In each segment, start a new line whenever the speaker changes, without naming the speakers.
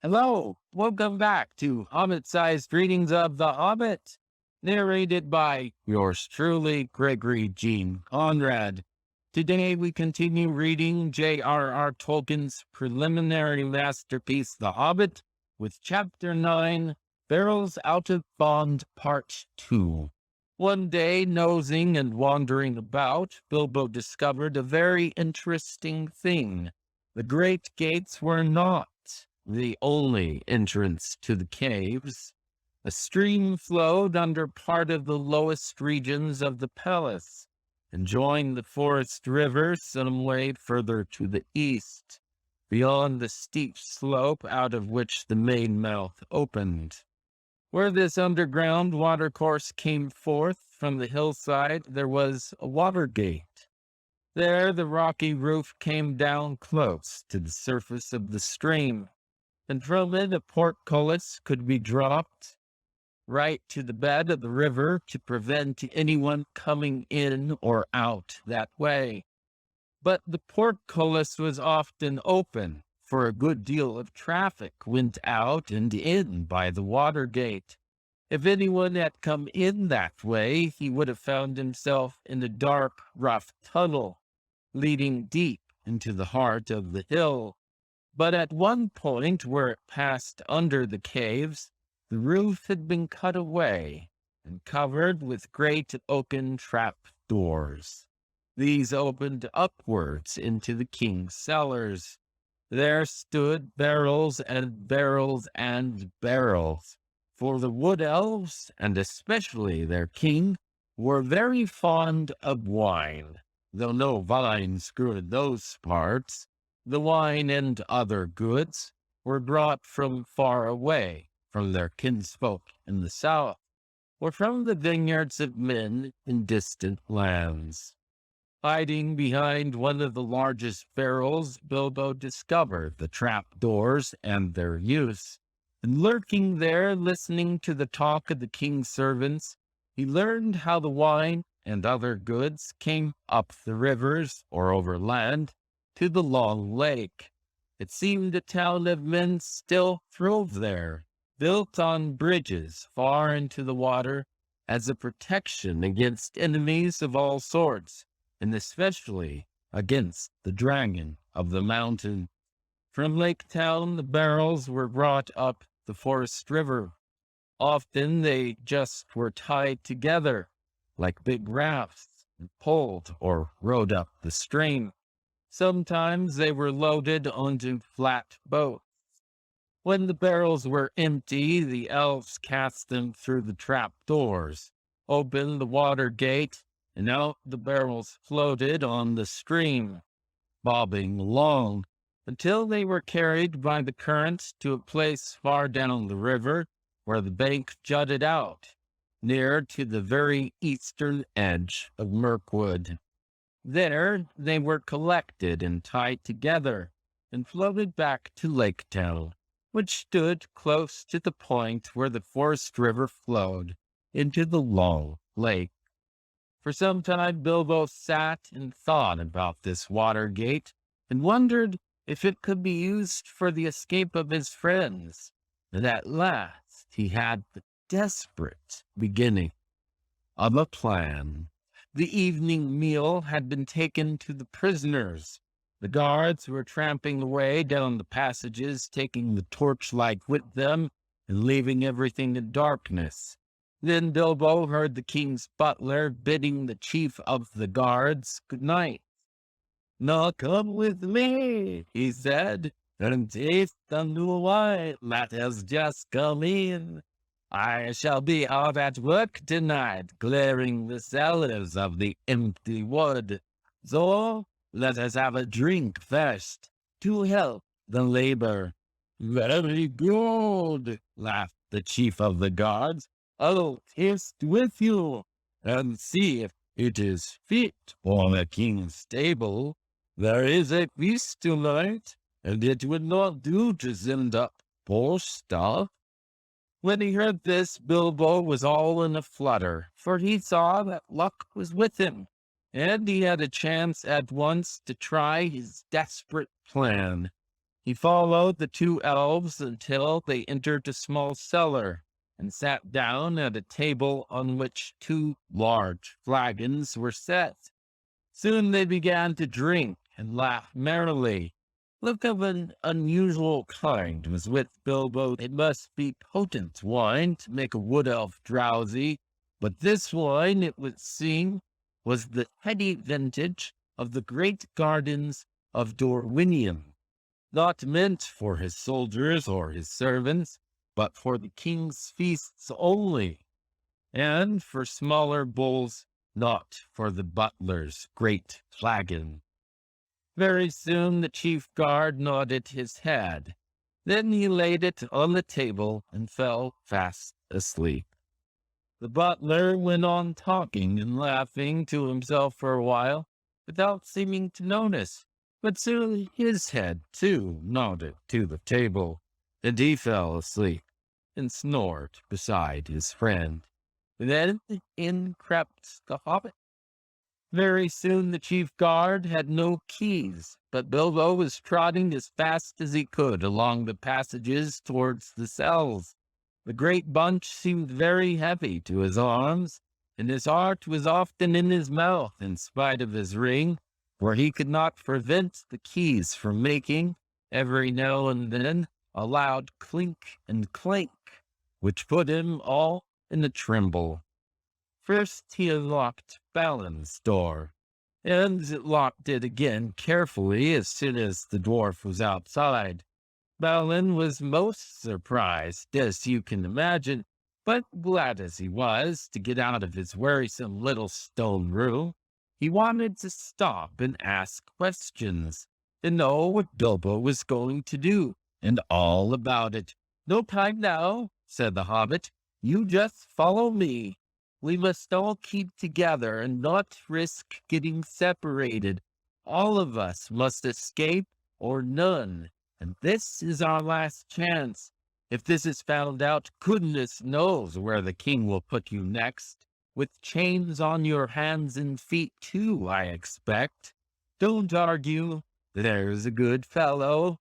Hello, welcome back to Hobbit-Sized Readings of The Hobbit, narrated by yours truly, Gregory Jean Conrad. Today we continue reading J.R.R. Tolkien's preliminary masterpiece, The Hobbit, with Chapter 9, Barrels Out of Bond, Part 2. One day, nosing and wandering about, Bilbo discovered a very interesting thing. The great gates were not the only entrance to the caves. A stream flowed under part of the lowest regions of the palace and joined the forest river some way further to the east, beyond the steep slope out of which the main mouth opened. Where this underground watercourse came forth from the hillside, there was a water gate. There the rocky roof came down close to the surface of the stream, and from it a portcullis could be dropped right to the bed of the river to prevent anyone coming in or out that way. But the portcullis was often open, for a good deal of traffic went out and in by the water gate. If anyone had come in that way, he would have found himself in a dark, rough tunnel, leading deep into the heart of the hill. But at one point where it passed under the caves, the roof had been cut away and covered with great oaken trap doors. These opened upwards into the king's cellars. There stood barrels and barrels and barrels, for the wood elves, and especially their king, were very fond of wine, though no vines grew in those parts. The wine and other goods were brought from far away, from their kinsfolk in the south, or from the vineyards of men in distant lands. Hiding behind one of the largest barrels, Bilbo discovered the trap-doors and their use, and lurking there, listening to the talk of the king's servants, he learned how the wine and other goods came up the rivers or over land to the long lake. It seemed a town of men still throve there, built on bridges far into the water as a protection against enemies of all sorts, and especially against the dragon of the mountain. From Lake Town, the barrels were brought up the forest river. Often they just were tied together like big rafts and pulled or rowed up the stream. Sometimes they were loaded onto flat boats. When the barrels were empty, the elves cast them through the trap doors, opened the water gate, and out the barrels floated on the stream, bobbing along, until they were carried by the current to a place far down the river where the bank jutted out, near to the very eastern edge of Mirkwood. There they were collected and tied together and floated back to Lake Town, which stood close to the point where the forest river flowed into the long lake. For some time Bilbo sat and thought about this water gate and wondered if it could be used for the escape of his friends. And at last he had the desperate beginning of a plan. The evening meal had been taken to the prisoners. The guards were tramping away down the passages, taking the torchlight with them and leaving everything in darkness. Then Bilbo heard the king's butler bidding the chief of the guards good night. "Now come with me," he said, "and taste the new wine that has just come in. I shall be out at work tonight, clearing the cellars of the empty wood. So let us have a drink first, to help the labor." "Very good," laughed the chief of the guards. "I'll taste with you, and see if it is fit for the king's table. There is a feast tonight, and it would not do to send up poor stuff." When he heard this, Bilbo was all in a flutter, for he saw that luck was with him, and he had a chance at once to try his desperate plan. He followed the two elves until they entered a small cellar and sat down at a table on which two large flagons were set. Soon they began to drink and laugh merrily. Look of an unusual kind was with Bilbo. It must be potent wine to make a wood elf drowsy, but this wine, it would seem, was the heady vintage of the great gardens of Dorwinium, not meant for his soldiers or his servants, but for the king's feasts only, and for smaller bowls, not for the butler's great flagon. Very soon the chief guard nodded his head. Then he laid it on the table and fell fast asleep. The butler went on talking and laughing to himself for a while, without seeming to notice, but soon his head, too, nodded to the table, and he fell asleep and snored beside his friend. Then in crept the hobbit. Very soon the chief guard had no keys, but Bilbo was trotting as fast as he could along the passages towards the cells. The great bunch seemed very heavy to his arms, and his heart was often in his mouth in spite of his ring, for he could not prevent the keys from making, every now and then, a loud clink and clank, which put him all in a tremble. First he unlocked Balin's door, and locked it again carefully as soon as the dwarf was outside. Balin was most surprised, as you can imagine, but glad as he was to get out of his wearisome little stone room. He wanted to stop and ask questions, and know what Bilbo was going to do, and all about it. "No time now," said the hobbit. "You just follow me. We must all keep together and not risk getting separated. All of us must escape or none, and this is our last chance. If this is found out, goodness knows where the king will put you next, with chains on your hands and feet too, I expect. Don't argue, there's a good fellow."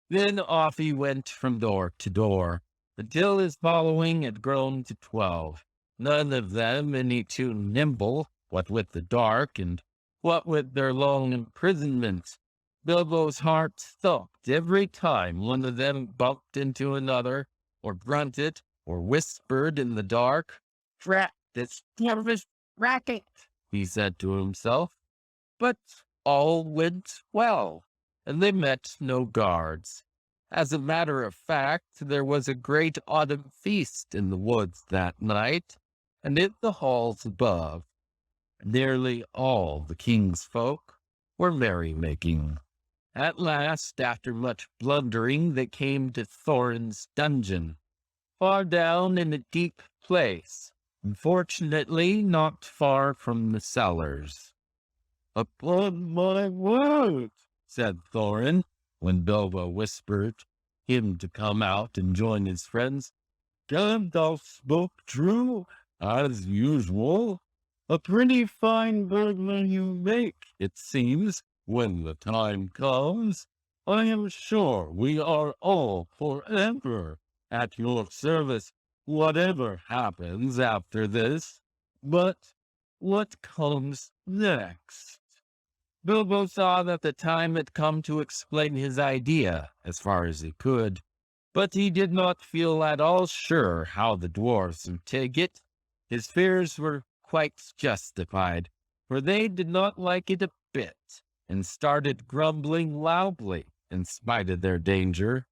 Then off he went from door to door, until his following had grown to 12. None of them any too nimble, what with the dark and what with their long imprisonment. Bilbo's heart thumped every time one of them bumped into another, or grunted, or whispered in the dark. "Drat this nervous racket," he said to himself. But all went well, and they met no guards. As a matter of fact, there was a great autumn feast in the woods that night, and in the halls above, nearly all the king's folk were merrymaking. At last, after much blundering, they came to Thorin's dungeon, far down in a deep place, unfortunately not far from the cellars. "Upon my word," said Thorin, when Bilbo whispered him to come out and join his friends, "Gandalf spoke true, as usual. A pretty fine burglar you make, it seems, when the time comes. I am sure we are all forever at your service, whatever happens after this. But what comes next?" Bilbo saw that the time had come to explain his idea as far as he could, but he did not feel at all sure how the dwarfs would take it. His fears were quite justified, for they did not like it a bit, and started grumbling loudly in spite of their danger.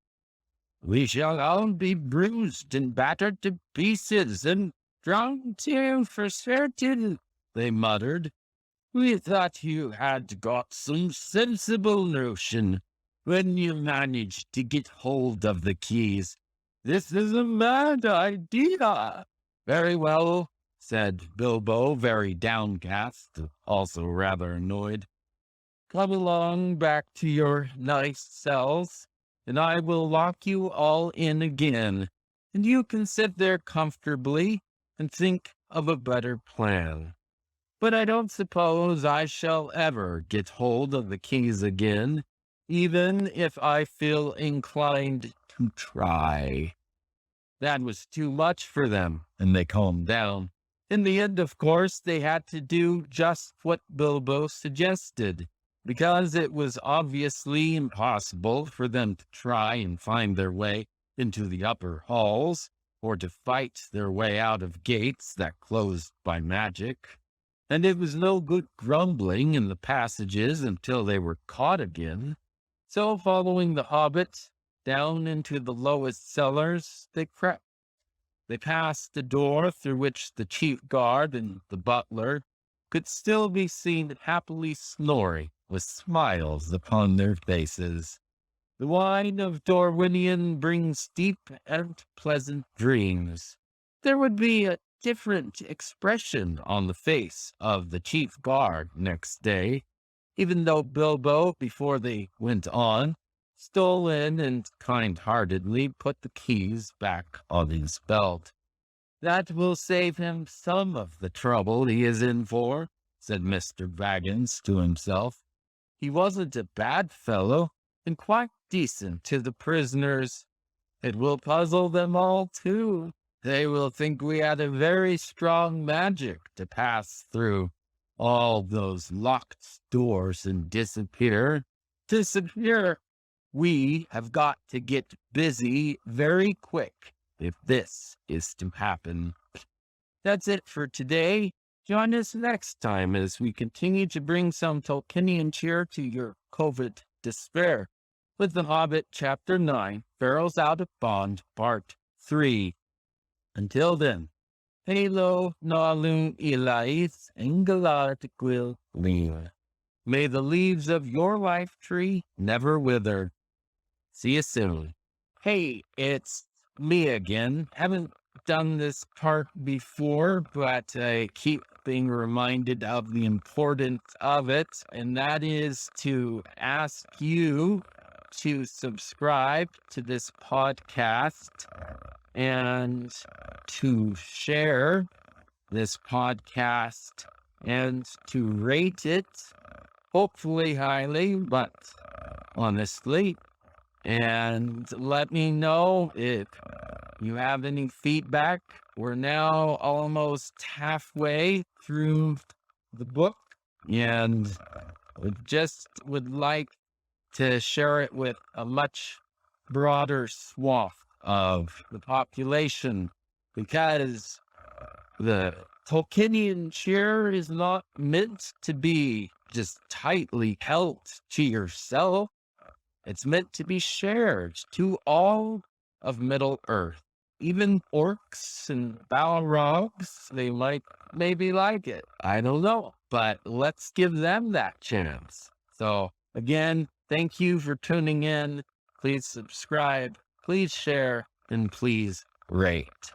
"We shall all be bruised and battered to pieces and drowned too, for certain," they muttered. "We thought you had got some sensible notion when you managed to get hold of the keys. This is a mad idea." "Very well," said Bilbo, very downcast, also rather annoyed. "Come along back to your nice cells, and I will lock you all in again, and you can sit there comfortably and think of a better plan. But I don't suppose I shall ever get hold of the keys again. even if I feel inclined to try. That was too much for them, and they calmed down. In the end, of course, they had to do just what Bilbo suggested, because it was obviously impossible for them to try and find their way into the upper halls, or to fight their way out of gates that closed by magic. And it was no good grumbling in the passages until they were caught again. So, following the hobbit down into the lowest cellars, they crept. They passed the door through which the chief guard and the butler could still be seen happily snoring with smiles upon their faces. The wine of Dorwinion brings deep and pleasant dreams. There would be a different expression on the face of the chief guard next day, even though Bilbo, before they went on, stole in and kind-heartedly put the keys back on his belt. "That will save him some of the trouble he is in for," said Mr. Baggins to himself. "He wasn't a bad fellow, and quite decent to the prisoners. It will puzzle them all, too. They will think we had a very strong magic to pass through all those locked doors and disappear. Disappear! We have got to get busy very quick if this is to happen." That's it for today. Join us next time as we continue to bring some Tolkienian cheer to your COVID despair with The Hobbit Chapter 9, Pharaoh's Out of Bond, Part 3. Until then, Halo Nalun Ilais Engelart Gwil Leave. May the leaves of your life tree never wither. See you soon. Hey, it's me again. Haven't done this part before, but I keep being reminded of the importance of it, and that is to ask you to subscribe to this podcast and to share this podcast and to rate it, hopefully highly, but honestly. And let me know if you have any feedback. We're now almost halfway through the book, and we just would like to share it with a much broader swath of the population, because the Tolkienian cheer is not meant to be just tightly held to yourself. It's meant to be shared to all of Middle-earth. Even orcs and Balrogs, they might maybe like it. I don't know. But let's give them that chance. So, again, thank you for tuning in. Please subscribe, please share, and please rate.